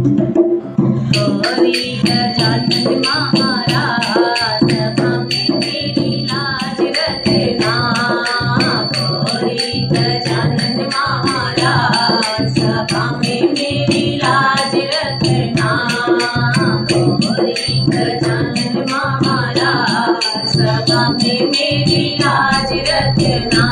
गौरी गजानन महाराज सभा में मेरी लाज रखना। गौरी गजानन महाराज सभा में मेरी लाज रखना। गौरी गजानन महाराज सभा में मेरी लाज रखना।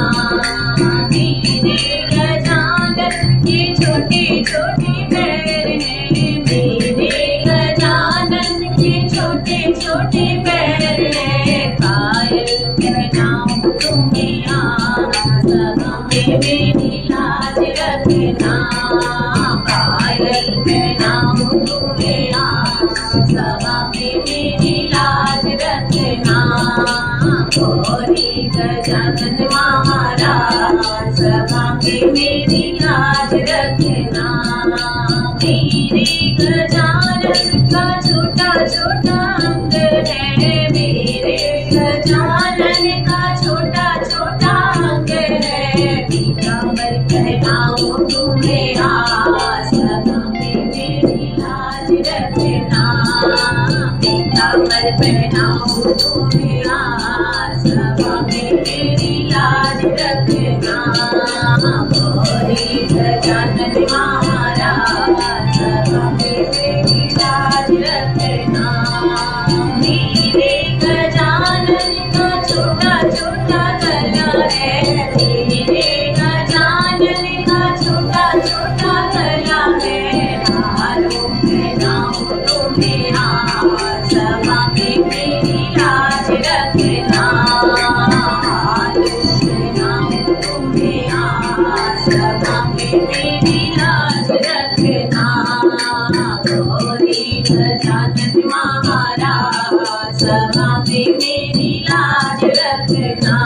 मेरे गजानन के छोटे छोटे पैर हैं, मेरे गजानन के छोटे छोटे पैर हैं। पायल पहनाऊं तुम्हें आज सभा में मेरी लाज रखना। पायल पहनाऊं तुम्हें आज सभा में मेरी लाज रखना। गौरी गजानन महाराज सभा में मेरी लाज रखना। मेरे गजानन का छोटा छोटा अंग है, मेरे गजानन का छोटा छोटा अंग है। पीतांबर पहनाऊं तुम्हें आज सभा में मेरी लाज रखना। पीतांबर पहनाऊं तुम्हें आज सभा में मेरी लाज रखना। गौरी गजानन महाराज सभा में मेरी लाज रखना। मेरे गजानन का छोटा छोटा गला है, मेरे गजानन का छोटा छोटा गला है। हारों पहनाऊं तुम्हें आज सभा में मेरी लाज रखना। हारों पहनाऊं तुम्हें आज सभा में मेरी लाज रखना। गौरी गजानन महाराज सभा में मेरी लाज रखना।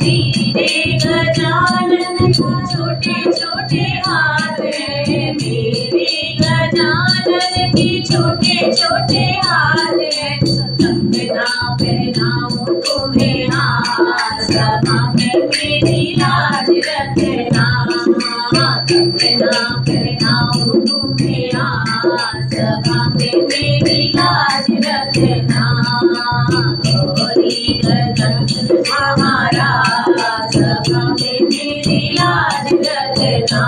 मेरे गजानन का छोटे छोटे हाथ हैं, मेरे गजानन के छोटे छोटे हाथ हैं। कंगना पहनाऊं तुम्हें आज सभा में मेरी लाज रखना। कंगना पहनाऊं तुम्हें आज सभा में मेरी लाज रखना। गौरी गजानन महाराज सभा में मेरी लाज रखना।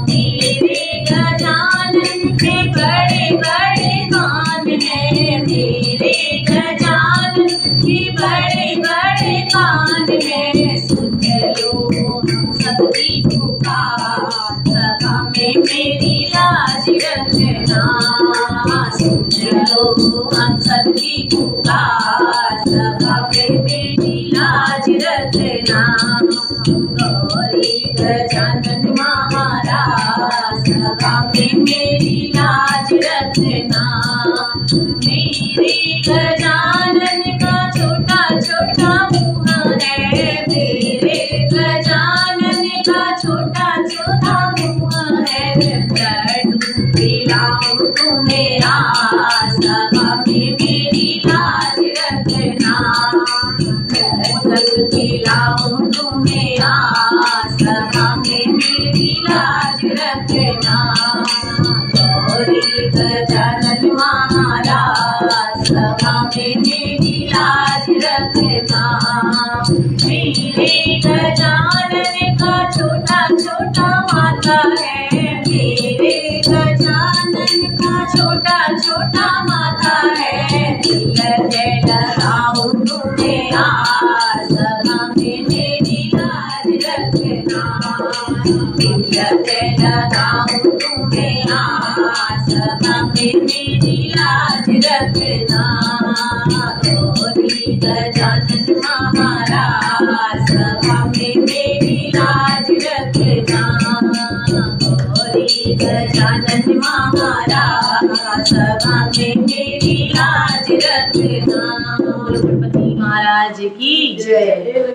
मेरे गजानन के बड़े बड़े कान हैं, मेरे गजानन के बड़े बड़े कान हैं। सुन लो सबकी पुकार सभा में मेरी लाज रखना। सुन लो हम सबकी पुकार सभा में मेरी लाज रखना। गौरी गजानन महाराज सभा में मेरी लाज रखना। मेरे गजानन का छोटा छोटा मुँह है, मेरे गजानन का छोटा छोटा मुँह है। लड्डू खिलाऊं तुम्हें आज सभा में मेरी लाज रखना। लड्डू खिलाऊं तुम्हें आज सभा में मेरी लाज रखना। गौरी गजानन महाराज सभा में मेरी लाज रखना। मेरे गजानन का छोटा छोटा माथा है, मेरे गजानन का छोटा छोटा माथा है। तिलक लगाऊं तुम्हें आज सभा में मेरी लाज रखना। तिलक लगाऊं तुम्हें आज सभा में मेरी लाज रखना। गौरी गजानन महाराज सभा में मेरी लाज रखना। गौरी गजानन महाराज सभा में मेरी लाज रखना। गणपति महाराज की जय।